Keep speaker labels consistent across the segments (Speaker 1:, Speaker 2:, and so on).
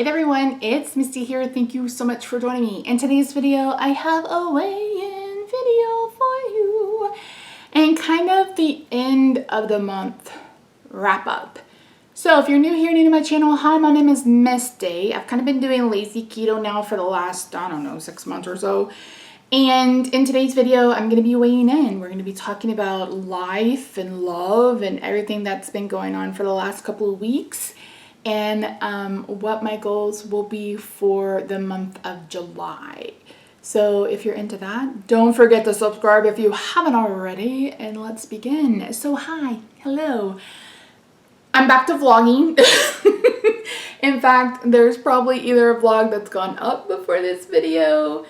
Speaker 1: Hey everyone, it's Misty here. Thank you so much for joining me. In today's video, I have a weigh-in video for you and kind of the end of the month wrap up. So if you're new here, new to my channel, hi, my name is Misty. I've kind of been doing lazy keto now for the last, 6 months or so. And in today's video, I'm going to be weighing in. We're going to be talking about life and love and everything that's been going on for the last couple of weeks. And what my goals will be for the month of July. So if you're into that, don't forget to subscribe if you haven't already, and let's begin. So hi, hello. I'm back to vlogging. In fact, there's probably either a vlog that's gone up before this video.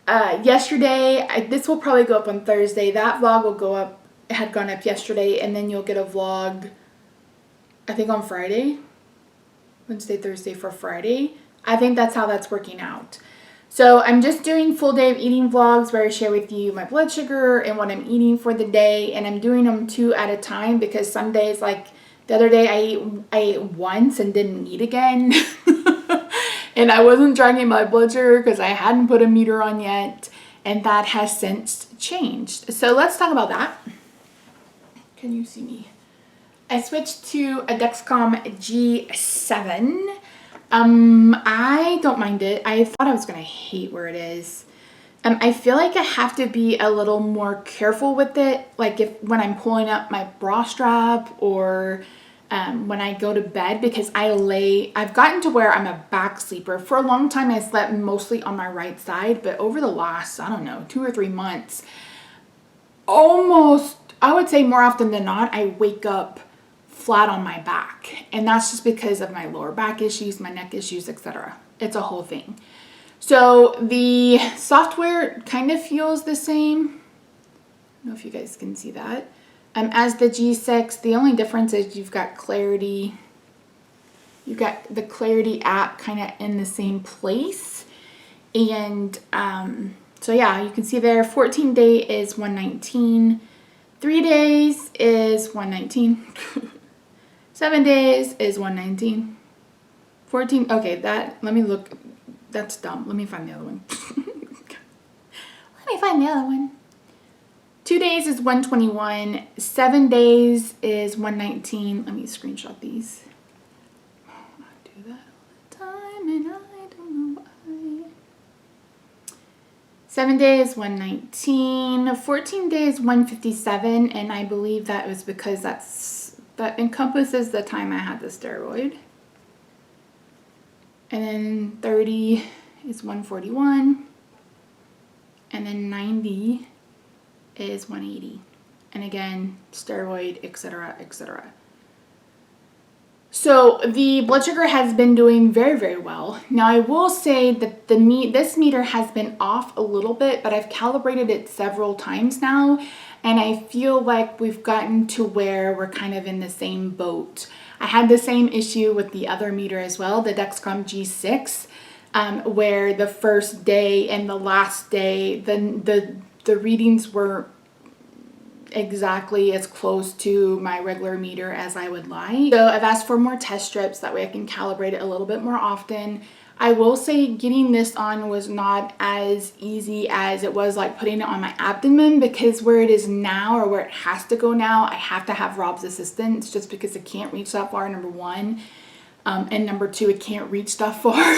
Speaker 1: Yesterday, this will probably go up on Thursday. That vlog will go up, it had gone up yesterday, and then you'll get a vlog, I think on Friday. Wednesday, Thursday for Friday. I think that's how that's working out. So I'm just doing full day of eating vlogs where I share with you my blood sugar and what I'm eating for the day. And I'm doing them 2 at a time because some days, like the other day, I ate once and didn't eat again. And I wasn't tracking my blood sugar because I hadn't put a meter on yet. And that has since changed. So let's talk about that. Can you see me? I switched to a Dexcom G7. I don't mind it. I thought I was going to hate where it is. I feel like I have to be a little more careful with it. Like when I'm pulling up my bra strap or when I go to bed, because I've gotten to where I'm a back sleeper. For a long time, I slept mostly on my right side, but over the last, 2 or 3 months, almost, I would say more often than not, I wake up flat on my back, and that's just because of my lower back issues, my neck issues, etc. It's a whole thing. So the software kind of feels the same. I don't know if you guys can see that. As the G6, the only difference is you've got Clarity. You've got the Clarity app kind of in the same place, and so yeah, you can see there 14 day is 119, 3 days is 119. 7 days is 119. 14, okay, let me look, that's dumb. Let me find the other one. Let me find the other one. 2 days is 121. 7 days is 119. Let me screenshot these. I do that all the time and I don't know why. 7 days, 119. 14 days, 157, and I believe that was because that encompasses the time I had the steroid. And then 30 is 141. And then 90 is 180. And again, steroid, etc., etc. So the blood sugar has been doing very, very well. Now I will say that this meter has been off a little bit, but I've calibrated it several times now. And I feel like we've gotten to where we're kind of in the same boat. I had the same issue with the other meter as well, the Dexcom G6, where the first day and the last day, the readings were exactly as close to my regular meter as I would like. So I've asked for more test strips, that way I can calibrate it a little bit more often. I will say getting this on was not as easy as it was like putting it on my abdomen, because where it is now, or where it has to go now, I have to have Rob's assistance just because it can't reach that far, number one. And number two, it can't reach that far.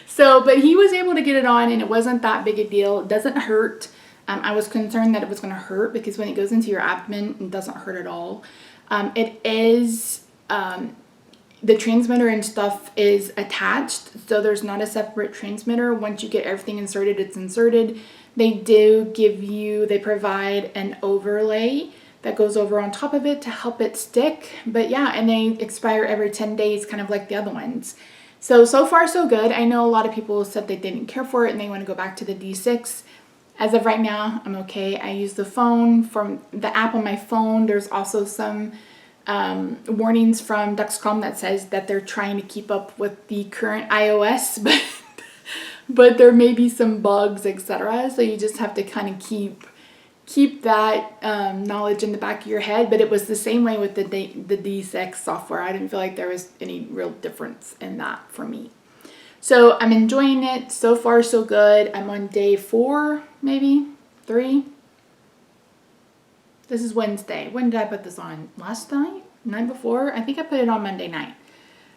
Speaker 1: So, but he was able to get it on and it wasn't that big a deal. It doesn't hurt. I was concerned that it was going to hurt because when it goes into your abdomen, it doesn't hurt at all. It is... the transmitter and stuff is attached, so there's not a separate transmitter. Once you get everything inserted, it's inserted. They provide an overlay that goes over on top of it to help it stick. But yeah, and they expire every 10 days, kind of like the other ones. So far so good. I know a lot of people said they didn't care for it and they want to go back to the D6. As of right now, I'm okay. I use the phone from the app on my phone. There's also some warnings from Dexcom that says that they're trying to keep up with the current iOS, but there may be some bugs, etc. So you just have to kind of keep keep that knowledge in the back of your head. But it was the same way with the D6 software. I didn't feel like there was any real difference in that for me. So I'm enjoying it. So far, so good. I'm on day 4, maybe 3. This is Wednesday. When did I put this on? Last night? Night before? I think I put it on Monday night.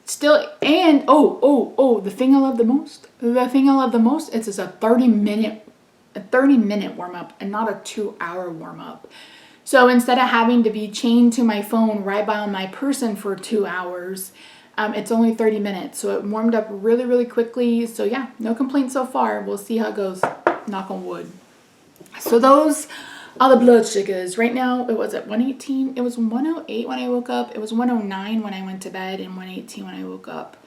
Speaker 1: Still, and the thing I love the most. The thing I love the most is it's a 30-minute warm up and not a 2-hour warm up. So instead of having to be chained to my phone right by my person for 2 hours, it's only 30 minutes. So it warmed up really, really quickly. So yeah, no complaints so far. We'll see how it goes. Knock on wood. So those are the blood sugars. Right now, it was at 118. It was 108 when I woke up. It was 109 when I went to bed and 118 when I woke up.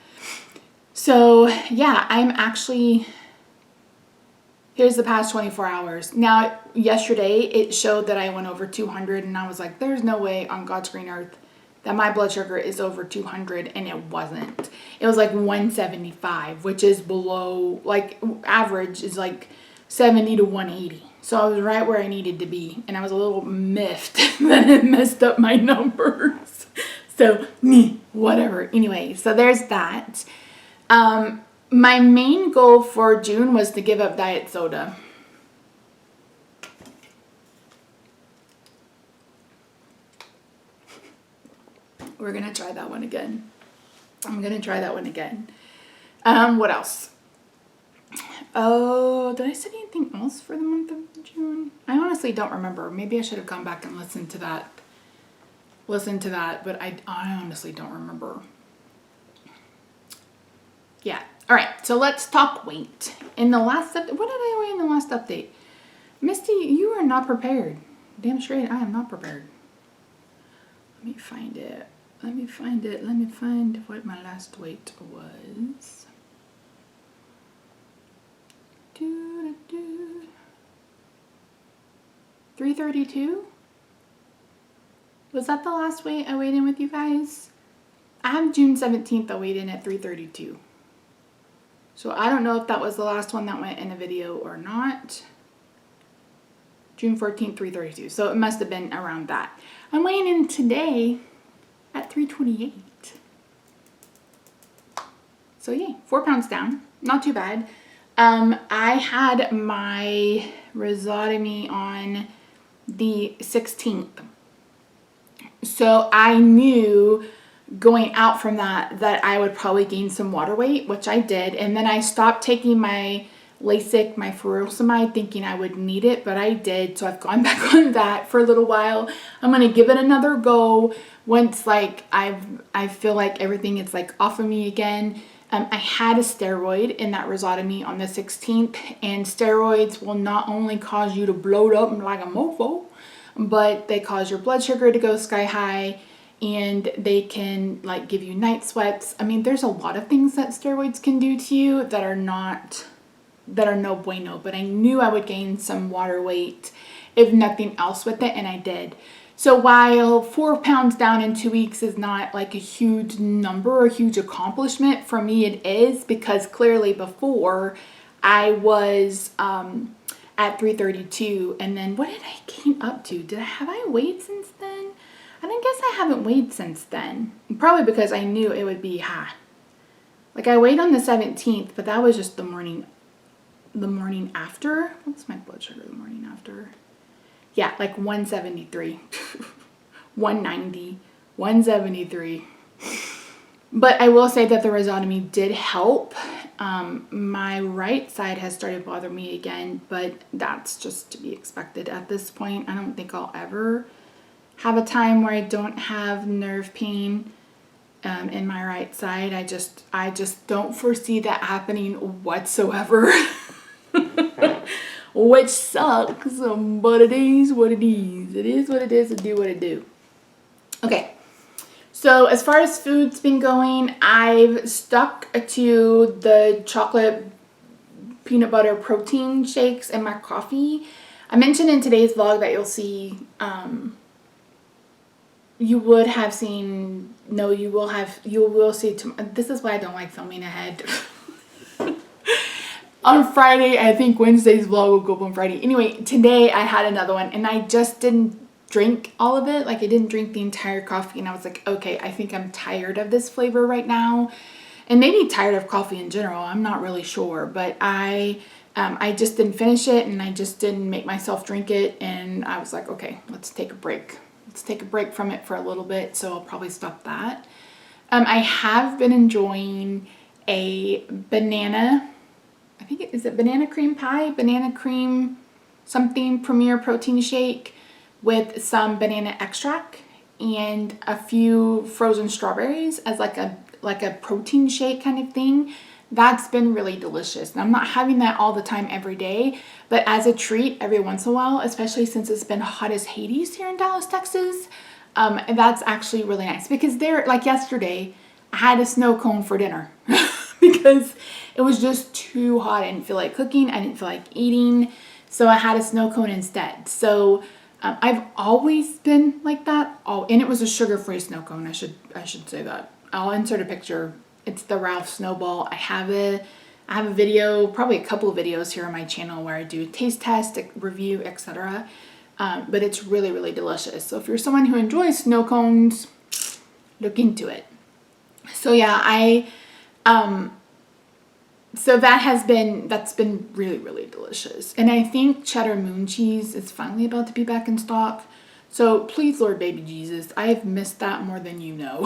Speaker 1: So yeah, I'm actually... Here's the past 24 hours. Now, yesterday, it showed that I went over 200, and I was like, there's no way on God's green earth that my blood sugar is over 200, and it wasn't. It was like 175, which is below, like, average is like 70 to 180. So I was right where I needed to be, and I was a little miffed that it messed up my numbers. So, whatever. Anyway, so there's that. My main goal for June was to give up diet soda. We're going to try that one again. I'm going to try that one again. What else? Oh, did I say anything else for the month of June? I honestly don't remember. Maybe I should have gone back and listened to that. But I honestly don't remember. Yeah. All right. So let's talk weight. In the last update, what did I weigh in the last update? Misty, you are not prepared. Damn straight, I am not prepared. Let me find it. Let me find what my last weight was. 332? Was that the last weight I weighed in with you guys? I have June 17th, I weighed in at 332. So I don't know if that was the last one that went in a video or not. June 14th, 332. So it must have been around that. I'm weighing in today at 328. So yay, 4 pounds down. Not too bad. I had my rhizotomy on the 16th. So I knew going out from that I would probably gain some water weight, which I did. And then I stopped taking my Lasik, my furosemide, thinking I would need it, but I did. So I've gone back on that for a little while. I'm going to give it another go once like I feel like everything is like off of me again. I had a steroid in that rhizotomy on the 16th, and steroids will not only cause you to bloat up like a mofo, but they cause your blood sugar to go sky high, and they can like give you night sweats. I mean, there's a lot of things that steroids can do to you that are no bueno, but I knew I would gain some water weight if nothing else with it, and I did. So while 4 pounds down in 2 weeks is not like a huge number or a huge accomplishment, for me it is, because clearly before I was at 332, and then what did I gain up to? Have I weighed since then? I don't guess I haven't weighed since then. Probably because I knew it would be high. Like I weighed on the 17th, but that was just the morning after. What's my blood sugar the morning after? Yeah, like 173, 190, 173. But I will say that the rhizotomy did help. My right side has started bothering me again, but that's just to be expected at this point. I don't think I'll ever have a time where I don't have nerve pain in my right side. I just don't foresee that happening whatsoever. Which sucks, but it is what it is. It is what it is, to do what it do. Okay, so as far as food's been going, I've stuck to the chocolate peanut butter protein shakes and my coffee. I mentioned in today's vlog that you'll see, you will see, this is why I don't like filming ahead. on Friday. I think Wednesday's vlog will go up on Friday. Anyway, today I had another one and I just didn't drink all of it. Like I didn't drink the entire coffee and I was like, okay, I think I'm tired of this flavor right now. And maybe tired of coffee in general. I'm not really sure, but I just didn't finish it and I just didn't make myself drink it. And I was like, okay, let's take a break. Let's take a break from it for a little bit. So I'll probably stop that. I have been enjoying a banana, I think is it banana cream pie, banana cream something premier protein shake with some banana extract and a few frozen strawberries as like a protein shake kind of thing. That's been really delicious. And I'm not having that all the time every day, but as a treat every once in a while, especially since it's been hot as Hades here in Dallas, Texas. That's actually really nice because like yesterday, I had a snow cone for dinner because it was just too hot. I didn't feel like cooking. I didn't feel like eating. So I had a snow cone instead. So I've always been like that. Oh, and it was a sugar-free snow cone. I should say that. I'll insert a picture. It's the Ralph Snowball. I have a video, probably a couple of videos here on my channel where I do a taste test, review, etc. But it's really, really delicious. So if you're someone who enjoys snow cones, look into it. So yeah, so that's been really, really delicious. And I think cheddar moon cheese is finally about to be back in stock. So please, Lord baby Jesus, I have missed that more than you know.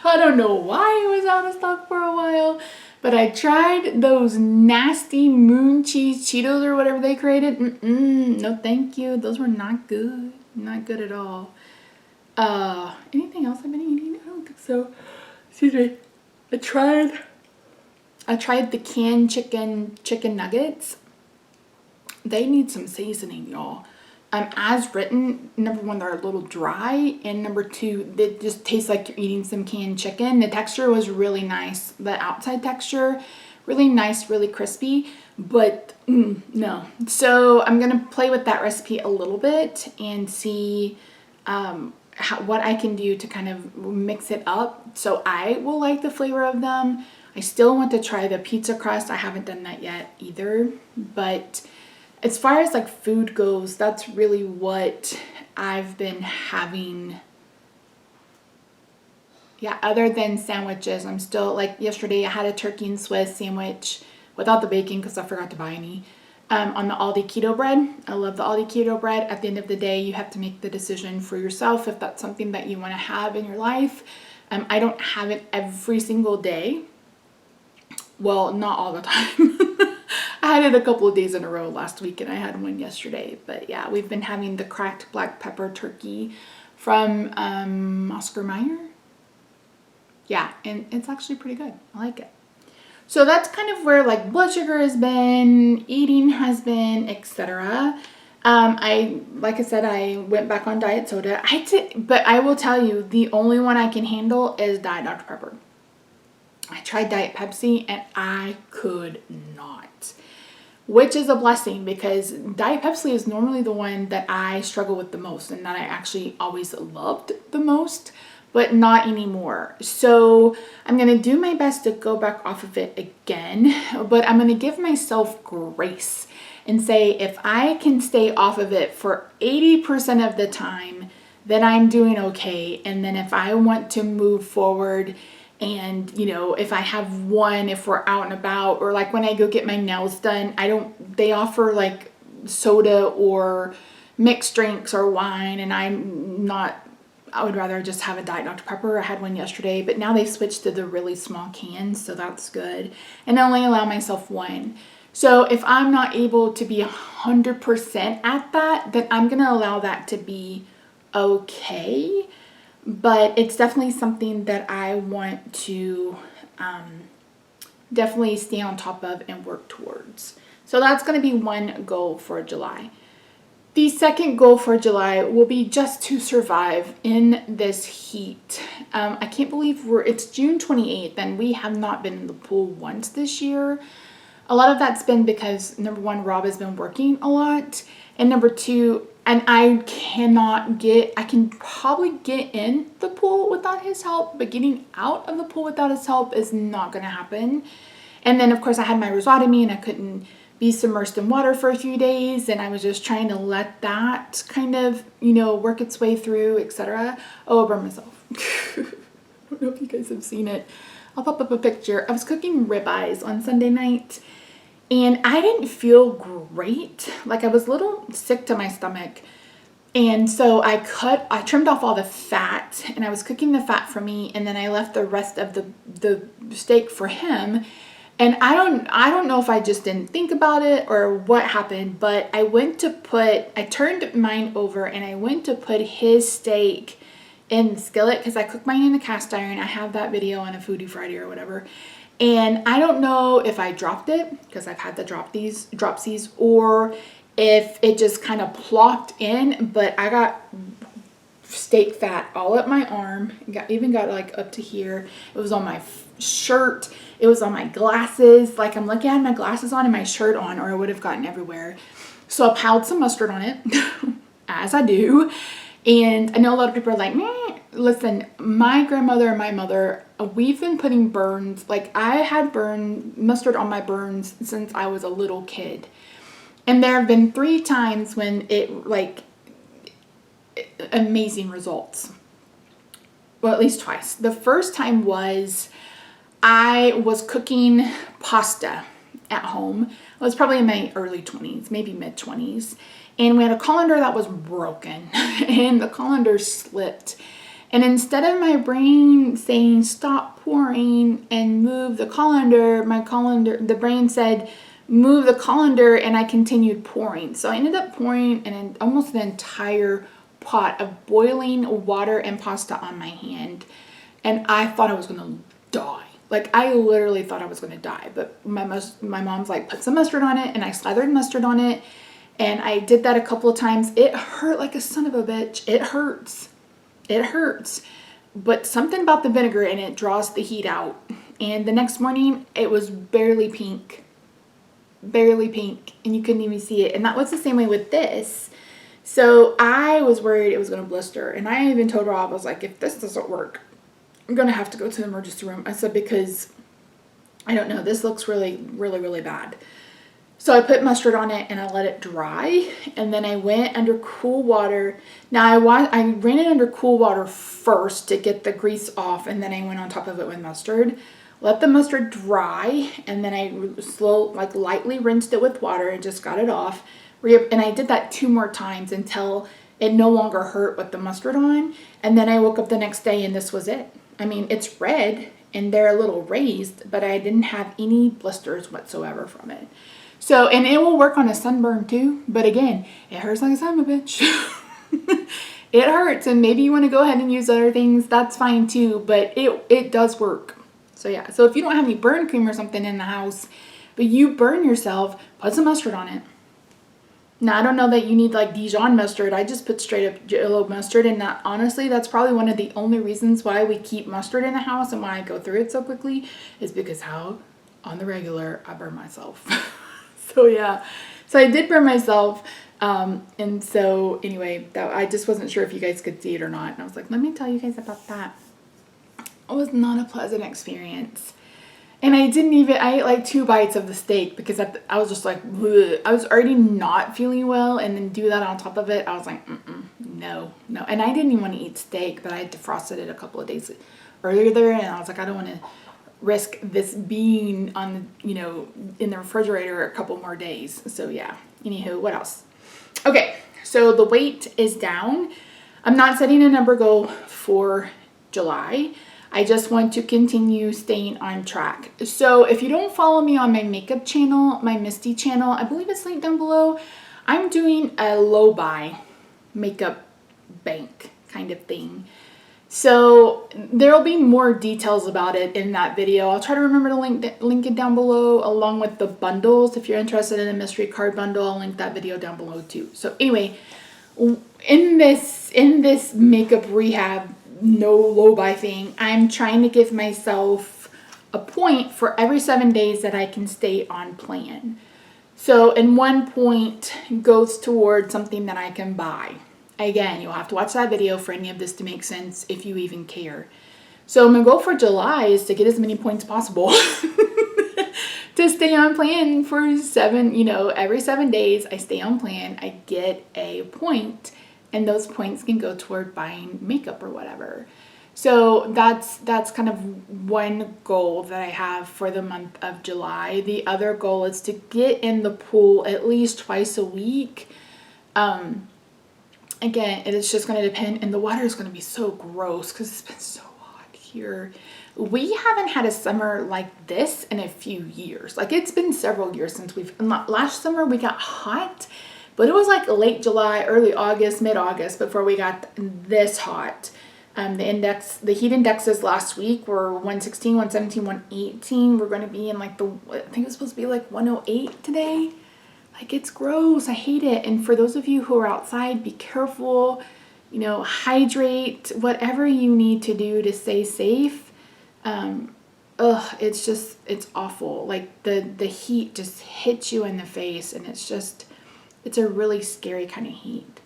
Speaker 1: I don't know why it was out of stock for a while, but I tried those nasty moon cheese Cheetos or whatever they created. No, thank you. Those were not good. Not good at all. Anything else I've been eating? I don't think so. Excuse me. I tried the canned chicken nuggets. They need some seasoning, y'all. As written, number one, they're a little dry, and number two, they just taste like you're eating some canned chicken. The texture was really nice. The outside texture, really nice, really crispy, but no. So I'm gonna play with that recipe a little bit and see what I can do to kind of mix it up so I will like the flavor of them. I still want to try the pizza crust. I haven't done that yet either, but as far as like food goes, that's really what I've been having. Yeah, other than sandwiches, I'm still like yesterday I had a turkey and Swiss sandwich without the bacon because I forgot to buy any. On the Aldi keto bread. I love the Aldi keto bread. At the end of the day, you have to make the decision for yourself if that's something that you want to have in your life. I don't have it every single day. Well, not all the time. I had it a couple of days in a row last week and I had one yesterday. But yeah, we've been having the cracked black pepper turkey from Oscar Mayer. Yeah, and it's actually pretty good. I like it. So that's kind of where like blood sugar has been, eating has been, etc. Like I said, I went back on diet soda. But I will tell you, the only one I can handle is Diet Dr. Pepper. I tried Diet Pepsi and I could not, which is a blessing because Diet Pepsi is normally the one that I struggle with the most and that I actually always loved the most, but not anymore. So I'm going to do my best to go back off of it again, but I'm going to give myself grace and say if I can stay off of it for 80% of the time, then I'm doing okay. And then if I want to move forward and, you know, if I have one, if we're out and about, or like when I go get my nails done, they offer like soda or mixed drinks or wine, and I would rather just have a Diet Dr. Pepper. I had one yesterday, but now they've switched to the really small cans, so that's good. And I only allow myself one. So if I'm not able to be 100% at that, then I'm gonna allow that to be okay. But it's definitely something that I want to definitely stay on top of and work towards. So that's going to be one goal for July. The second goal for July will be just to survive in this heat. I can't believe it's June 28th and we have not been in the pool once this year. A lot of that's been because number one, Rob has been working a lot, and number two, and I can probably get in the pool without his help, but getting out of the pool without his help is not going to happen. And then of course I had my rhizotomy and I couldn't be submersed in water for a few days, and I was just trying to let that kind of, you know, work its way through, etc. Oh, I burned myself. I don't know if you guys have seen it. I'll pop up a picture. I was cooking ribeyes on Sunday night and I didn't feel great. Like I was a little sick to my stomach. And so I trimmed off all the fat, and I was cooking the fat for me, and then I left the rest of the steak for him. And I don't know if I just didn't think about it or what happened, but I turned mine over and I went to put his steak in the skillet, because I cook mine in the cast iron. I have that video on a Foodie Friday or whatever. And I don't know if I dropped it, because I've had to drop these, or if it just kind of plopped in, but I got steak fat all up my arm. Even got like up to here. It was on my shirt. It was on my glasses. Like I'm lucky I had my glasses on and my shirt on, or I would have gotten everywhere. So I piled some mustard on it, as I do. And I know a lot of people are like, meh. Listen, my grandmother and my mother, we've been putting burns. Like I had mustard on my burns since I was a little kid. And there have been 3 times when it, like, amazing results. Well, at least twice. The first time was I was cooking pasta at home. I was probably in my early 20s, maybe mid 20s. And we had a colander that was broken and the colander slipped. And instead of my brain saying stop pouring and move the colander, the brain said move the colander, and I continued pouring. So I ended up pouring almost an entire pot of boiling water and pasta on my hand. And I thought I was going to die. Like I literally thought I was going to die. But my mom's like, put some mustard on it, and I slathered mustard on it. And I did that a couple of times. It hurt like a son of a bitch. It hurts. It hurts. But something about the vinegar in it draws the heat out. And the next morning, it was barely pink. Barely pink. And you couldn't even see it. And that was the same way with this. So I was worried it was going to blister. And I even told Rob, I was like, if this doesn't work, I'm going to have to go to the emergency room. I said, because I don't know. This looks really, really, really bad. So I put mustard on it and I let it dry, and then I went under cool water. Now I ran it under cool water first to get the grease off, and then I went on top of it with mustard. Let the mustard dry, and then I lightly rinsed it with water and just got it off. And I did that 2 more times until it no longer hurt with the mustard on. And then I woke up the next day and this was it. I mean, it's red and they're a little raised, but I didn't have any blisters whatsoever from it. So, and it will work on a sunburn too, but again, it hurts like a son of a bitch. It hurts, and maybe you want to go ahead and use other things, that's fine too, but it does work. So yeah, so if you don't have any burn cream or something in the house, but you burn yourself, put some mustard on it. Now, I don't know that you need like Dijon mustard. I just put straight up yellow mustard, and that, honestly, that's probably one of the only reasons why we keep mustard in the house and why I go through it so quickly is because how on the regular I burn myself. So yeah, so I did burn myself, and so anyway, I just wasn't sure if you guys could see it or not, and I was like, let me tell you guys about that. It was not a pleasant experience, and I ate like 2 bites of the steak because I was just like, bleh. I was already not feeling well, and then do that on top of it, I was like, no, and I didn't even want to eat steak, but I had defrosted it a couple of days earlier there, and I was like, I don't want to risk this being on, you know, in the refrigerator a couple more days. So yeah, anywho, what else? Okay, so the weight is down. I'm not setting a number goal for July. I just want to continue staying on track. So if you don't follow me on my makeup channel, my Misty channel, I believe it's linked down below, I'm doing a low buy makeup bank kind of thing. So there will be more details about it in that video. I'll try to remember to link it down below, along with the bundles. If you're interested in a mystery card bundle, I'll link that video down below too. So anyway, in this makeup rehab no low buy thing, I'm trying to give myself a point for every 7 days that I can stay on plan. So, and 1 point goes towards something that I can buy. Again, you'll have to watch that video for any of this to make sense, if you even care. So my goal for July is to get as many points possible. to stay on plan for 7, every 7 days I stay on plan, I get a point, and those points can go toward buying makeup or whatever. So that's kind of one goal that I have for the month of July. The other goal is to get in the pool at least twice a week. Again, it is just going to depend, and the water is going to be so gross because it's been so hot here. We haven't had a summer like this in a few years. Like, it's been several years since last summer we got hot, but it was like late July, early August, mid-August before we got this hot. The heat indexes last week were 116, 117, 118. We're going to be in like I think it was supposed to be like 108 today. Like, it's gross. I hate it. And for those of you who are outside, be careful, hydrate, whatever you need to do to stay safe. It's awful. Like, the heat just hits you in the face, and it's a really scary kind of heat.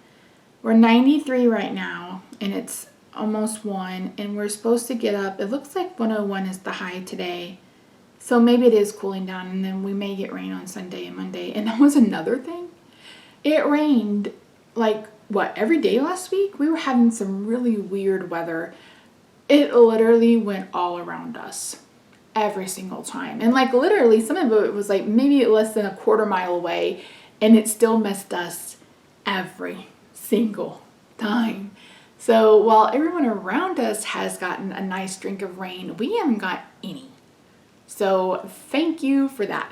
Speaker 1: We're 93 right now, and it's almost 1, and we're supposed to get up. It looks like 101 is the high today. So maybe it is cooling down, and then we may get rain on Sunday and Monday. And that was another thing. It rained every day last week? We were having some really weird weather. It literally went all around us every single time. And literally some of it was maybe less than a quarter mile away, and it still missed us every single time. So while everyone around us has gotten a nice drink of rain, we haven't got any. So thank you for that.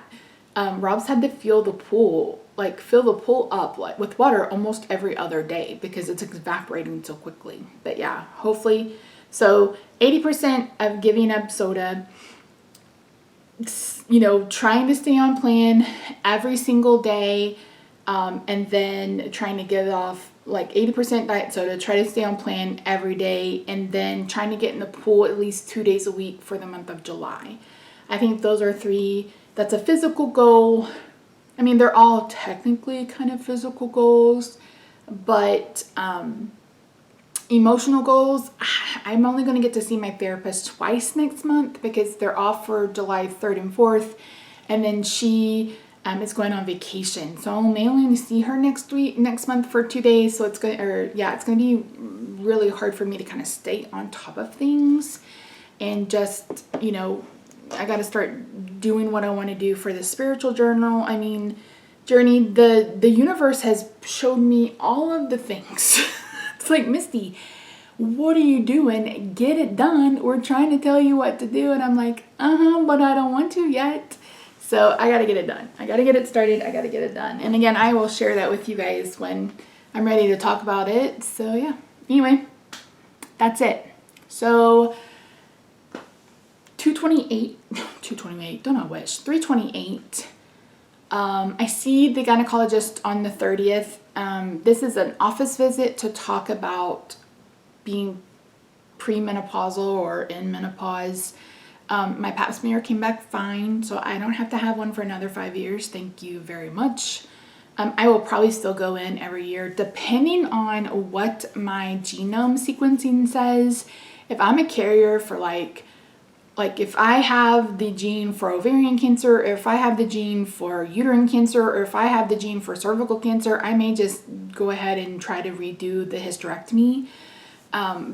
Speaker 1: Rob's had to fill the pool up with water almost every other day because it's evaporating so quickly. But yeah, hopefully. So 80% of giving up soda, trying to stay on plan every single day, and then trying to get off 80% diet soda, try to stay on plan every day, and then trying to get in the pool at least 2 days a week for the month of July. I think those are 3. That's a physical goal. I mean, they're all technically kind of physical goals, but emotional goals, I'm only going to get to see my therapist twice next month because they're off for July 3rd and 4th, and then she is going on vacation. So I'll mainly see her next month for 2 days. So it's going to be really hard for me to kind of stay on top of things, and just, I got to start doing what I want to do for the spiritual journey. The universe has showed me all of the things. It's like, Misty, what are you doing? Get it done. We're trying to tell you what to do. And I'm like, but I don't want to yet. So I got to get it done. I got to get it started. I got to get it done. And again, I will share that with you guys when I'm ready to talk about it. So yeah, anyway, that's it. So 228, don't I wish, 328. I see the gynecologist on the 30th. This is an office visit to talk about being premenopausal or in menopause. My pap smear came back fine, so I don't have to have one for another 5 years. Thank you very much. I will probably still go in every year, depending on what my genome sequencing says. If I'm a carrier for if I have the gene for ovarian cancer, or if I have the gene for uterine cancer, or if I have the gene for cervical cancer, I may just go ahead and try to redo the hysterectomy.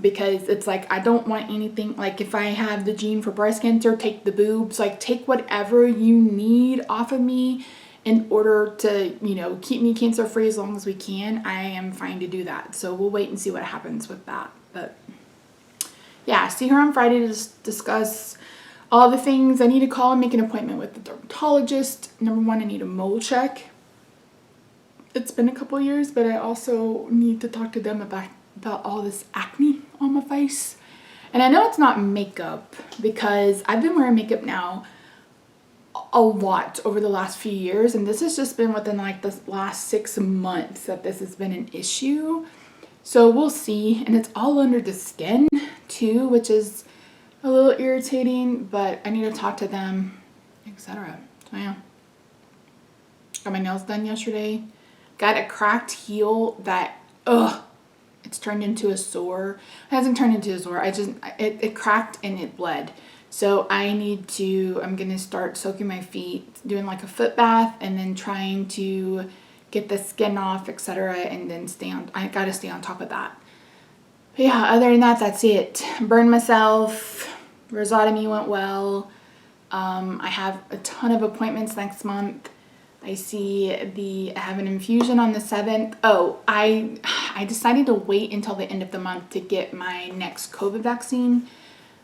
Speaker 1: Because it's I don't want anything, if I have the gene for breast cancer, take the boobs, take whatever you need off of me in order to, keep me cancer free as long as we can. I am fine to do that. So we'll wait and see what happens with that. But yeah, see her on Friday to discuss all the things. I need to call and make an appointment with the dermatologist. Number 1, I need a mole check. It's been a couple years, but I also need to talk to them about all this acne on my face. And I know it's not makeup because I've been wearing makeup now a lot over the last few years, and this has just been within the last 6 months that this has been an issue. So we'll see. And it's all under the skin too, which is a little irritating, but I need to talk to them, etc. So yeah, got my nails done yesterday. Got a cracked heel that it's turned into a sore. It hasn't turned into a sore. It cracked and it bled. So I'm gonna start soaking my feet, doing like a foot bath, and then trying to get the skin off, etc. And then I gotta stay on top of that. But yeah, other than that, that's it. Burned myself, rhizotomy went well. I have a ton of appointments next month. I have an infusion on the 7th. Oh, I decided to wait until the end of the month to get my next COVID vaccine.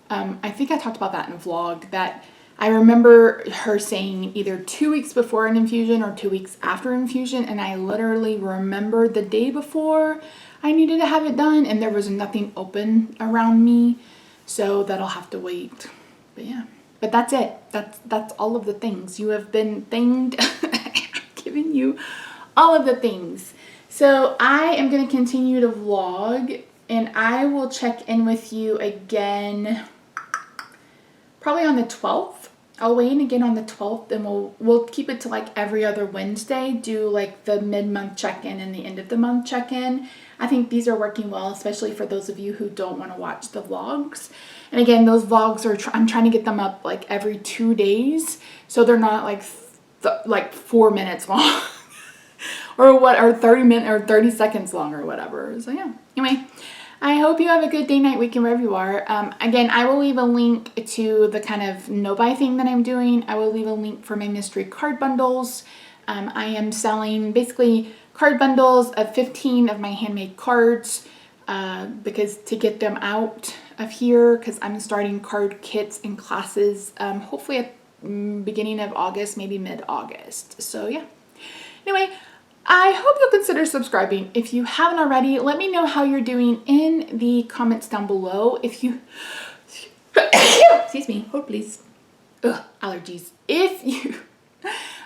Speaker 1: I think I talked about that in a vlog, that I remember her saying either 2 weeks before an infusion or 2 weeks after infusion, and I literally remembered the day before I needed to have it done, and there was nothing open around me, so that'll have to wait. But yeah, but that's it. That's all of the things. You have been thinged. Giving you all of the things. So I am going to continue to vlog, and I will check in with you again probably on the 12th. I'll weigh in again on the 12th, and we'll keep it to like every other Wednesday, do like the mid-month check-in and the end of the month check-in. I think these are working well, especially for those of you who don't want to watch the vlogs. And again, those vlogs I'm trying to get them up like every 2 days, so they're not like 4 minutes long or 30 minutes or 30 seconds long or whatever. So yeah, anyway, I hope you have a good day, night, weekend, wherever you are. Again, I will leave a link to the kind of no-buy thing that I'm doing. I will leave a link for my mystery card bundles. I am selling basically card bundles of 15 of my handmade cards because to get them out of here, because I'm starting card kits and classes hopefully at beginning of August, maybe mid-August. So yeah, anyway, I hope you'll consider subscribing. If you haven't already, let me know how you're doing in the comments down below. If you excuse me, hold please. Allergies. If you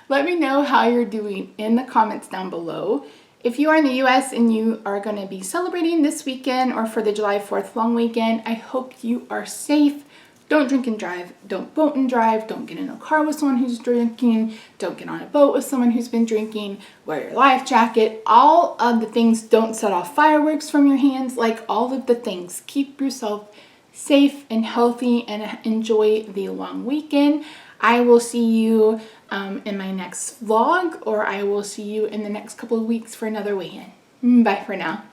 Speaker 1: let me know how you're doing in the comments down below. If you are in the US and you are going to be celebrating this weekend or for the July 4th long weekend, I hope you are safe. Don't drink and drive. Don't boat and drive. Don't get in a car with someone who's drinking. Don't get on a boat with someone who's been drinking. Wear your life jacket. All of the things. Don't set off fireworks from your hands. Like all of the things. Keep yourself safe and healthy and enjoy the long weekend. I will see you in my next vlog, or I will see you in the next couple of weeks for another weigh-in. Bye for now.